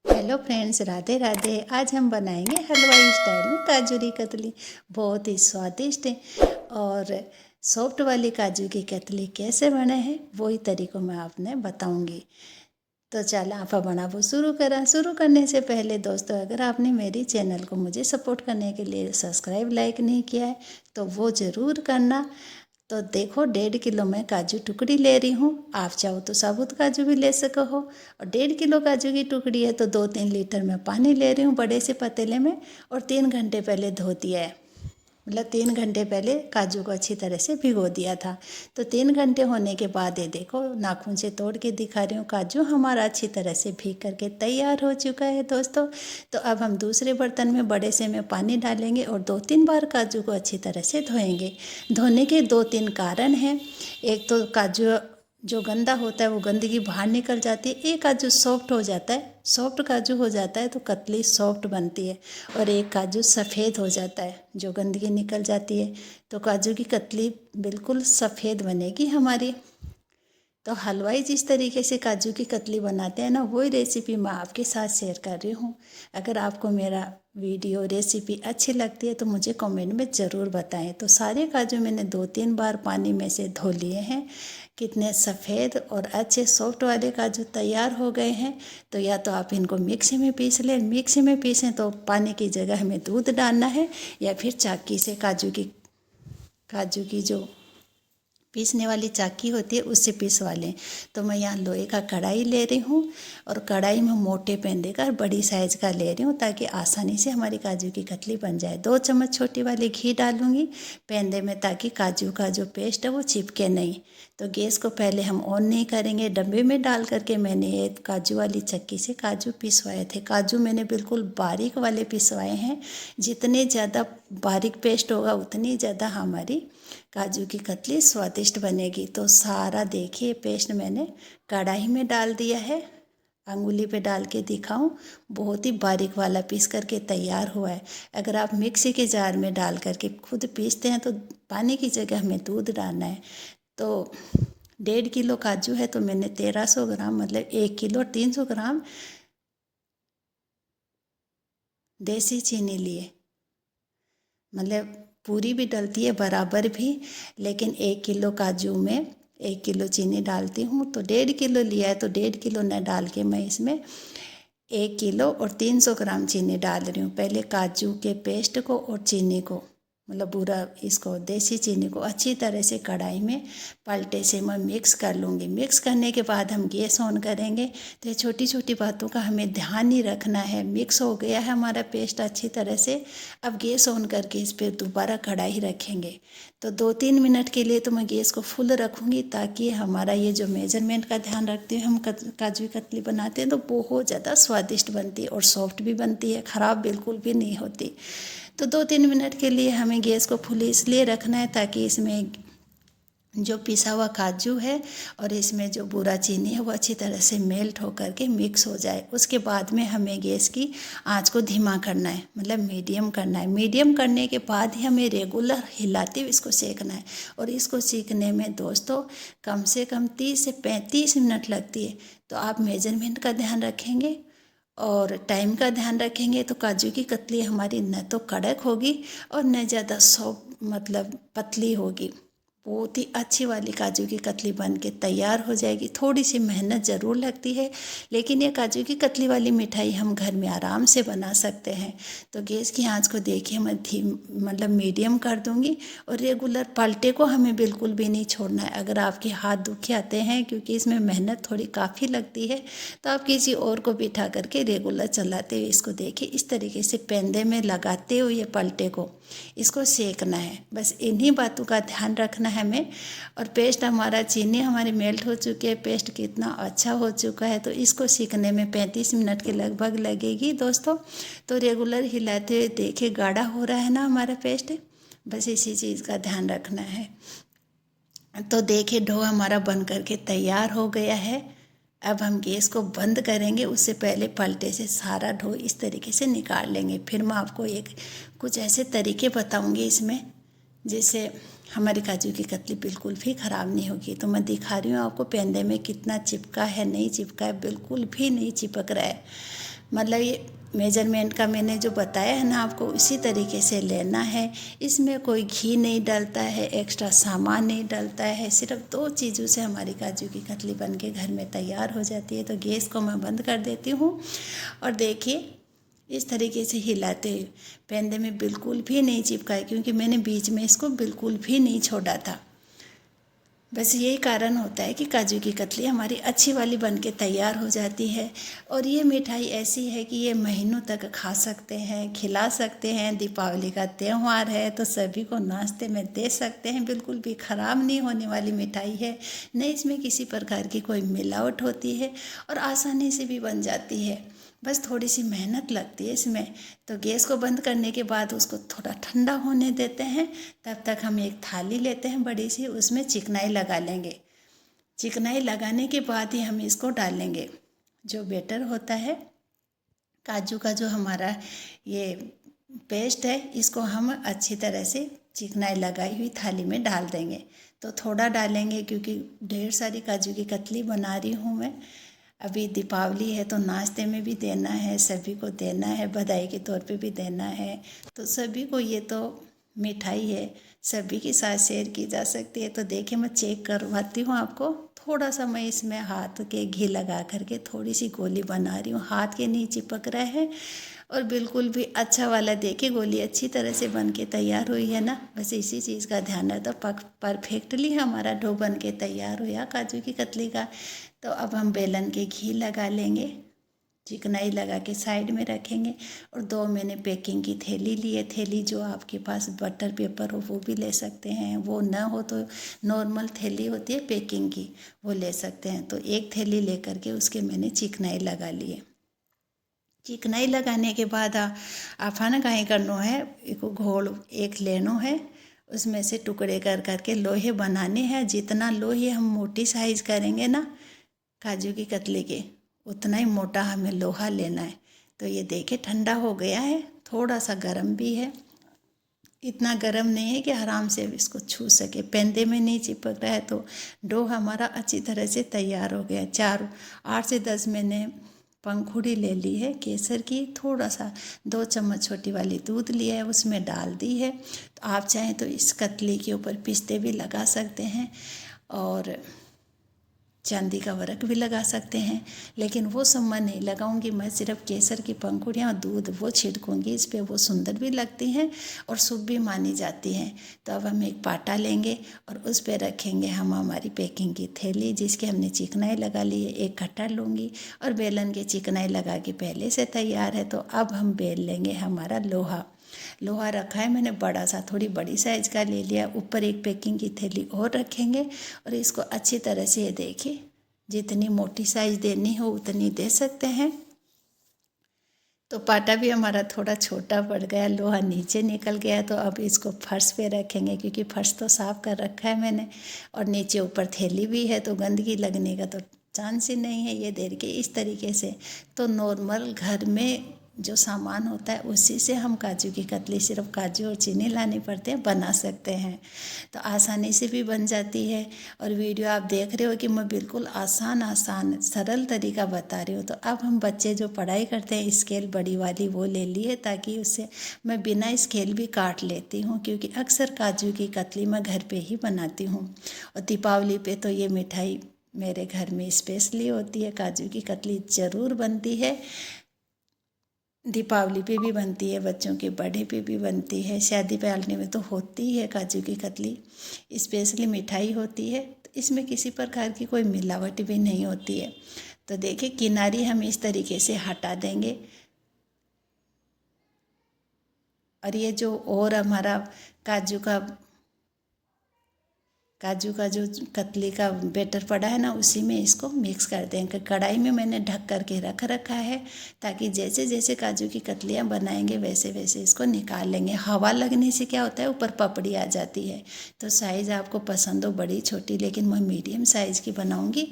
Hello friends, Radhe Radhe. आज हम बनाएंगे हलवाई स्टाइल में काजू की कतली। बहुत ही स्वादिष्ट और सॉफ्ट वाली काजू की कतली कैसे बने हैं वही तरीकों में आपने बताऊंगी। तो चलो आप बनाबो शुरू करा। शुरू करने से पहले दोस्तों, अगर आपने मेरी चैनल को मुझे सपोर्ट करने के लिए सब्सक्राइब लाइक नहीं किया है तो वो ज़रूर करना। तो देखो, 1.5 किलो मैं काजू टुकड़ी ले रही हूँ। आप चाहो तो साबुत काजू भी ले सको हो। और 1.5 किलो काजू की टुकड़ी है तो 2-3 लीटर मैं पानी ले रही हूँ बड़े से पतीले में। और 3 घंटे पहले धो दिया है, मतलब 3 घंटे पहले काजू को अच्छी तरह से भिगो दिया था। तो 3 घंटे होने के बाद ये देखो, नाखून से तोड़ के दिखा रही हूँ, काजू हमारा अच्छी तरह से भीग करके तैयार हो चुका है दोस्तों। तो अब हम दूसरे बर्तन में बड़े से में पानी डालेंगे और 2-3 बार काजू को अच्छी तरह से धोएंगे। धोने के 2-3 कारण हैं। एक तो काजू जो गंदा होता है वो गंदगी बाहर निकल जाती है। एक काजू सॉफ्ट हो जाता है, सॉफ्ट काजू हो जाता है तो कतली सॉफ्ट बनती है। और एक काजू सफ़ेद हो जाता है, जो गंदगी निकल जाती है तो काजू की कतली बिल्कुल सफ़ेद बनेगी हमारी। तो हलवाई जिस तरीके से काजू की कतली बनाते हैं ना, वही रेसिपी मैं आपके साथ शेयर कर रही हूँ। अगर आपको मेरा वीडियो रेसिपी अच्छी लगती है तो मुझे कमेंट में ज़रूर बताएं। तो सारे काजू मैंने 2-3 बार पानी में से धो लिए हैं। कितने सफ़ेद और अच्छे सॉफ्ट वाले काजू तैयार हो गए हैं। तो या तो आप इनको मिक्सी में पीस लें, मिक्सी में पीसें तो पानी की जगह हमें दूध डालना है, या फिर चाकी से काजू की जो पीसने वाली चाकी होती है उससे पिसवा लें। तो मैं यहाँ लोहे का कढ़ाई ले रही हूँ और कढ़ाई में मोटे पेंदे का बड़ी साइज़ का ले रही हूँ ताकि आसानी से हमारी काजू की कतली बन जाए। 2 चम्मच छोटी वाली घी डालूँगी पेंदे में ताकि काजू का जो पेस्ट है वो चिपके नहीं। तो गैस को पहले हम ऑन नहीं करेंगे। डब्बे में डाल करके मैंने ये काजू वाली चक्की से काजू पिसवाए थे। काजू मैंने बिल्कुल बारीक वाले पिसवाए हैं। जितने ज़्यादा बारीक पेस्ट होगा उतनी ज़्यादा हमारी काजू की कतली स्वादिष्ट बनेगी। तो सारा देखिए पेस्ट मैंने कढ़ाई में डाल दिया है। अंगुली पे डाल के दिखाऊं, बहुत ही बारीक वाला पीस करके तैयार हुआ है। अगर आप मिक्सी के जार में डाल करके खुद पीसते हैं तो पानी की जगह हमें दूध डालना है। तो 1.5 किलो काजू है तो मैंने 1300 ग्राम, मतलब 1 किलो 300 ग्राम देसी चीनी लिए। मतलब पूरी भी डलती है बराबर भी, लेकिन 1 किलो काजू में 1 किलो चीनी डालती हूँ। तो 1.5 किलो लिया है तो 1.5 किलो न डाल के मैं इसमें 1 किलो और 300 ग्राम चीनी डाल रही हूँ। पहले काजू के पेस्ट को और चीनी को, मतलब पूरा इसको देसी चीनी को अच्छी तरह से कढ़ाई में पलटे से मैं मिक्स कर लूँगी। मिक्स करने के बाद हम गैस ऑन करेंगे। तो ये छोटी छोटी बातों का हमें ध्यान ही रखना है। मिक्स हो गया है हमारा पेस्ट अच्छी तरह से। अब गैस ऑन करके इस पर दोबारा कढ़ाई रखेंगे। तो 2-3 मिनट के लिए तो मैं गैस को फुल रखूँगी ताकि हमारा ये जो मेजरमेंट का ध्यान रखते हुए हम काजू की कतली बनाते हैं तो बहुत ज़्यादा स्वादिष्ट बनती है और सॉफ्ट भी बनती है, ख़राब बिल्कुल भी नहीं होती। तो 2-3 मिनट के लिए हमें गैस को फुल इसलिए रखना है ताकि इसमें जो पिसा हुआ काजू है और इसमें जो बूरा चीनी है वो अच्छी तरह से मेल्ट होकर के मिक्स हो जाए। उसके बाद में हमें गैस की आंच को धीमा करना है, मतलब मीडियम करना है। मीडियम करने के बाद ही हमें रेगुलर हिलाते हुए इसको सेकना है। और इसको सीखने में दोस्तों कम से कम 30 से 35 मिनट लगती है। तो आप मेजरमेंट का ध्यान रखेंगे और टाइम का ध्यान रखेंगे तो काजू की कतली हमारी न तो कड़क होगी और न ज़्यादा सॉफ्ट, मतलब पतली होगी। बहुत ही अच्छी वाली काजू की कतली बन के तैयार हो जाएगी। थोड़ी सी मेहनत ज़रूर लगती है, लेकिन ये काजू की कतली वाली मिठाई हम घर में आराम से बना सकते हैं। तो गैस की आंच को देखिए मैं मतलब मीडियम कर दूंगी। और रेगुलर पलटे को हमें बिल्कुल भी नहीं छोड़ना है। अगर आपके हाथ दुखे आते हैं, क्योंकि इसमें मेहनत थोड़ी काफ़ी लगती है, तो आप किसी और को बिठा करके रेगुलर चलाते हुए इसको देखिए इस तरीके से पेंदे में लगाते हुए पलटे को इसको सेकना है। बस इन्हीं बातों का ध्यान रखना है हमें। और पेस्ट हमारा, चीनी हमारी मेल्ट हो चुकी है, पेस्ट कितना अच्छा हो चुका है। तो इसको सीखने में 35 मिनट के लगभग लगेगी दोस्तों। तो रेगुलर हिलाते हुए देखिए गाढ़ा हो रहा है ना हमारा पेस्ट। बस इसी चीज़ का ध्यान रखना है। तो देखिए डो हमारा बन करके तैयार हो गया है। अब हम गैस को बंद करेंगे, उससे पहले पलटे से सारा डो इस तरीके से निकाल लेंगे। फिर मैं आपको कुछ ऐसे तरीके बताऊंगी इसमें जिससे हमारी काजू की कतली बिल्कुल भी ख़राब नहीं होगी। तो मैं दिखा रही हूँ आपको पेंदे में कितना चिपका है, नहीं चिपका है, बिल्कुल भी नहीं चिपक रहा है। मतलब ये मेजरमेंट का मैंने जो बताया है ना आपको, उसी तरीके से लेना है। इसमें कोई घी नहीं डलता है, एक्स्ट्रा सामान नहीं डलता है, सिर्फ 2 चीज़ों से हमारी काजू की कतली बन के घर में तैयार हो जाती है। तो गैस को मैं बंद कर देती हूँ और देखिए इस तरीके से हिलाते हुए पेंदे में बिल्कुल भी नहीं चिपका है, क्योंकि मैंने बीच में इसको बिल्कुल भी नहीं छोड़ा था। बस यही कारण होता है कि काजू की कतली हमारी अच्छी वाली बन के तैयार हो जाती है। और ये मिठाई ऐसी है कि ये महीनों तक खा सकते हैं, खिला सकते हैं। दीपावली का त्यौहार है तो सभी को नाश्ते में दे सकते हैं। बिल्कुल भी ख़राब नहीं होने वाली मिठाई है, न इसमें किसी प्रकार की कोई मिलावट होती है और आसानी से भी बन जाती है। बस थोड़ी सी मेहनत लगती है इसमें। तो गैस को बंद करने के बाद उसको थोड़ा ठंडा होने देते हैं। तब तक हम एक थाली लेते हैं बड़ी सी, उसमें चिकनाई लगा लेंगे। चिकनाई लगाने के बाद ही हम इसको डालेंगे। जो बेटर होता है काजू का, जो हमारा ये पेस्ट है, इसको हम अच्छी तरह से चिकनाई लगाई हुई थाली में डाल देंगे। तो थोड़ा डालेंगे क्योंकि ढेर सारी काजू की कतली बना रही हूँ मैं। अभी दीपावली है तो नाश्ते में भी देना है, सभी को देना है, बधाई के तौर पे भी देना है। तो सभी को ये तो मिठाई है, सभी के साथ शेयर की जा सकती है। तो देखिए मैं चेक करवाती हूँ आपको। थोड़ा सा मैं इसमें हाथ के घी लगा करके थोड़ी सी गोली बना रही हूँ। हाथ के नहीं चिपक रहा है और बिल्कुल भी अच्छा वाला। देखिए गोली अच्छी तरह से बन के तैयार हुई है ना। बस इसी चीज़ का ध्यान है तो परफेक्टली हमारा डो बन के तैयार हुआ काजू की कतली का। तो अब हम बेलन के घी लगा लेंगे, चिकनाई लगा के साइड में रखेंगे। और 2 मैंने पेकिंग की थैली ली है। थैली जो आपके पास बटर पेपर हो वो भी ले सकते हैं, वो ना हो तो नॉर्मल थैली होती है पेकिंग की, वो ले सकते हैं। तो एक थैली लेकर के उसके मैंने चिकनाई लगा ली है। चिकनाई लगाने के बाद आफाना काहे करना है, एक घोल एक लेनो है, उसमें से टुकड़े कर करके लोहे बनाने हैं। जितना लोहे हम मोटी साइज करेंगे ना काजू की कतली के, उतना ही मोटा हमें लोहा लेना है। तो ये देखिए ठंडा हो गया है, थोड़ा सा गर्म भी है। इतना गर्म नहीं है कि आराम से इसको छू सके, पेंदे में नहीं चिपक रहा है। तो डो हमारा अच्छी तरह से तैयार हो गया। 8 से 10 मैंने पंखुड़ी ले ली है केसर की, थोड़ा सा 2 चम्मच छोटी वाली दूध लिया है, उसमें डाल दी है। तो आप चाहें तो इस कतली के ऊपर पिस्ते भी लगा सकते हैं और चांदी का वर्क भी लगा सकते हैं, लेकिन वो सब मैं नहीं लगाऊंगी। मैं सिर्फ केसर की पंखुड़ियाँ और दूध वो छिड़कूंगी इस पर। वो सुंदर भी लगती हैं और शुभ भी मानी जाती हैं। तो अब हम एक पाटा लेंगे और उस पर रखेंगे हम हमारी पेकिंग की थैली, जिसकी हमने चिकनाई लगा ली है। एक कट्टा लूँगी और बेलन के चिकनाई लगा के पहले से तैयार है। तो अब हम बेल लेंगे हमारा लोहा रखा है मैंने बड़ा सा, थोड़ी बड़ी साइज का ले लिया। ऊपर एक पेकिंग की थैली और रखेंगे और इसको अच्छी तरह से, ये देखिए जितनी मोटी साइज देनी हो उतनी दे सकते हैं। तो पाटा भी हमारा थोड़ा छोटा पड़ गया, लोहा नीचे निकल गया। तो अब इसको फर्श पे रखेंगे, क्योंकि फर्श तो साफ़ कर रखा है मैंने और नीचे ऊपर थैली भी है, तो गंदगी लगने का तो चांस ही नहीं है। ये देर के इस तरीके से तो नॉर्मल घर में जो सामान होता है उसी से हम काजू की कतली, सिर्फ काजू और चीनी लानी पड़ते हैं, बना सकते हैं। तो आसानी से भी बन जाती है। और वीडियो आप देख रहे हो कि मैं बिल्कुल आसान सरल तरीका बता रही हूँ। तो अब हम बच्चे जो पढ़ाई करते हैं स्केल बड़ी वाली वो ले लिए, ताकि उससे मैं बिना स्केल भी काट लेती हूँ, क्योंकि अक्सर काजू की कतली मैं घर पे ही बनाती हूँ। और दीपावली पे तो ये मिठाई मेरे घर में स्पेशली होती है, काजू की कतली ज़रूर बनती है। दीपावली पे भी बनती है, बच्चों के बर्थडे पे भी बनती है, शादी पार्टी में तो होती ही है काजू की कतली, स्पेशली मिठाई होती है। तो इसमें किसी प्रकार की कोई मिलावट भी नहीं होती है। तो देखिए किनारी हम इस तरीके से हटा देंगे। और ये जो और हमारा काजू का जो कतली का बैटर पड़ा है ना, उसी में इसको मिक्स कर देंगे। कढ़ाई में मैंने ढक करके रख रखा है, ताकि जैसे जैसे काजू की कतलियाँ बनाएंगे वैसे वैसे इसको निकाल लेंगे। हवा लगने से क्या होता है, ऊपर पपड़ी आ जाती है। तो साइज़ आपको पसंद हो बड़ी छोटी, लेकिन मैं मीडियम साइज़ की बनाऊँगी।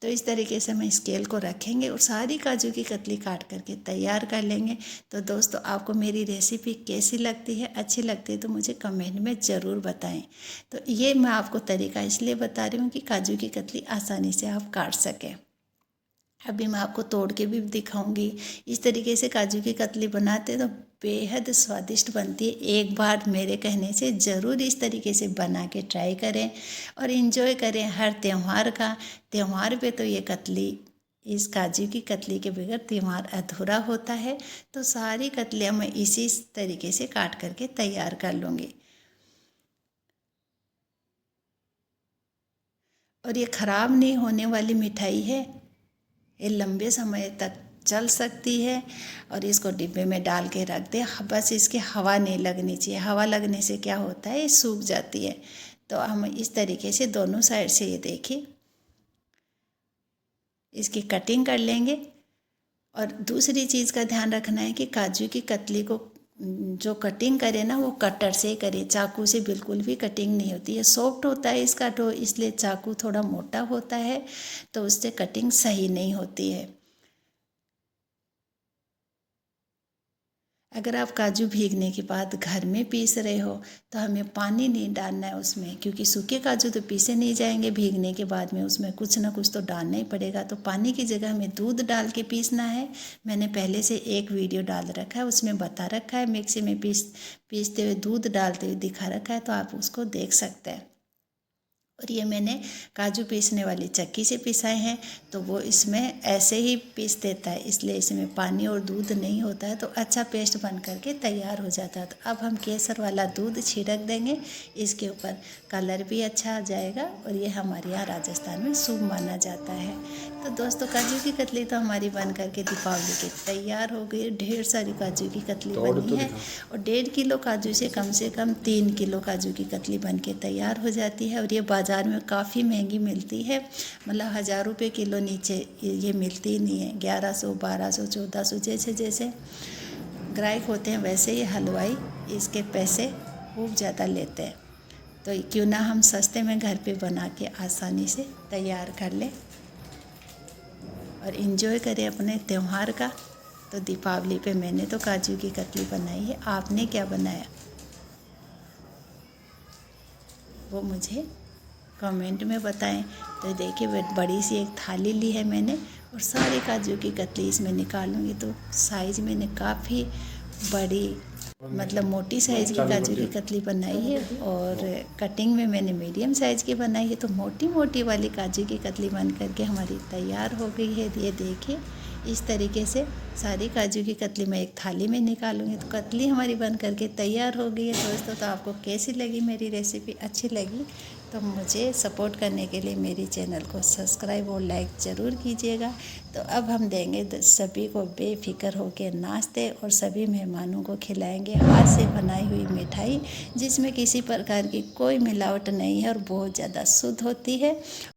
तो इस तरीके से हम स्केल को रखेंगे और सारी काजू की कतली काट करके तैयार कर लेंगे। तो दोस्तों आपको मेरी रेसिपी कैसी लगती है, अच्छी लगती है तो मुझे कमेंट में ज़रूर बताएं। तो ये मैं आपको तरीका इसलिए बता रही हूँ कि काजू की कतली आसानी से आप काट सकें। अभी मैं आपको तोड़ के भी दिखाऊंगी। इस तरीके से काजू की कतली बनाते तो बेहद स्वादिष्ट बनती है। एक बार मेरे कहने से ज़रूर इस तरीके से बना के ट्राई करें और इन्जॉय करें हर त्यौहार का। त्यौहार पे तो ये कतली, इस काजू की कतली के बगैर त्यौहार अधूरा होता है। तो सारी कतलियाँ मैं इसी तरीके से काट करके तैयार कर लूँगी। और ये ख़राब नहीं होने वाली मिठाई है, ये लंबे समय तक चल सकती है। और इसको डिब्बे में डाल के रख दें, बस इसकी हवा नहीं लगनी चाहिए। हवा लगने से क्या होता है, ये सूख जाती है। तो हम इस तरीके से दोनों साइड से ये देखिए इसकी कटिंग कर लेंगे। और दूसरी चीज़ का ध्यान रखना है कि काजू की कतली को जो कटिंग करे ना, वो कटर से करे, चाकू से बिल्कुल भी कटिंग नहीं होती है। सॉफ्ट होता है इसका डो, इसलिए चाकू थोड़ा मोटा होता है तो उससे कटिंग सही नहीं होती है। अगर आप काजू भीगने के बाद घर में पीस रहे हो तो हमें पानी नहीं डालना है उसमें, क्योंकि सूखे काजू तो पीसे नहीं जाएंगे भीगने के बाद में, उसमें कुछ ना कुछ तो डालना ही पड़ेगा। तो पानी की जगह हमें दूध डाल के पीसना है। मैंने पहले से एक वीडियो डाल रखा है, उसमें बता रखा है, मिक्सी में पीसते हुए दूध डालते हुए दिखा रखा है, तो आप उसको देख सकते हैं। और ये मैंने काजू पीसने वाली चक्की से पिसाए हैं, तो वो इसमें ऐसे ही पीस देता है, इसलिए इसमें पानी और दूध नहीं होता है, तो अच्छा पेस्ट बन करके तैयार हो जाता है। तो अब हम केसर वाला दूध छिड़क देंगे इसके ऊपर, कलर भी अच्छा आ जाएगा और ये हमारे यहाँ राजस्थान में शुभ माना जाता है। तो दोस्तों, काजू की कतली तो हमारी बन करके दीपावली की तैयार हो गई। ढेर सारी काजू की कतली बनी है और 1.5 किलो काजू से कम 3 किलो काजू की कतली बन के तैयार हो जाती है। और ये बाज़ार में काफ़ी महंगी मिलती है, मतलब 1000 रुपये किलो नीचे ये मिलती ही नहीं है। 1100, 1200, 1400 जैसे जैसे ग्राहक होते हैं वैसे ये हलवाई इसके पैसे खूब ज़्यादा लेते हैं। तो क्यों ना हम सस्ते में घर पे बना के आसानी से तैयार कर लें और इन्जॉय करें अपने त्यौहार का। तो दीपावली पे मैंने तो काजू की कतली बनाई है, आपने क्या बनाया वो मुझे कमेंट में बताएं। तो देखिए बड़ी सी एक थाली ली है मैंने और सारी काजू की कतली इसमें निकालूंगी। तो साइज़ मैंने काफ़ी बड़ी, मतलब मोटी साइज़ की काजू की कतली बनाई है और कटिंग में मैंने मीडियम साइज़ की बनाई है। तो मोटी मोटी वाली काजू की कतली बन करके हमारी तैयार हो गई है। ये देखिए इस तरीके से सारी काजू की कतली मैं एक थाली में निकालूंगी। तो कतली हमारी बन करके तैयार हो गई है दोस्तों। तो आपको कैसी लगी मेरी रेसिपी? अच्छी लगी तो मुझे सपोर्ट करने के लिए मेरी चैनल को सब्सक्राइब और लाइक ज़रूर कीजिएगा। तो अब हम देंगे सभी को बेफिक्र होकर नाश्ते और सभी मेहमानों को खिलाएंगे हाथ से बनाई हुई मिठाई, जिसमें किसी प्रकार की कोई मिलावट नहीं है और बहुत ज़्यादा शुद्ध होती है।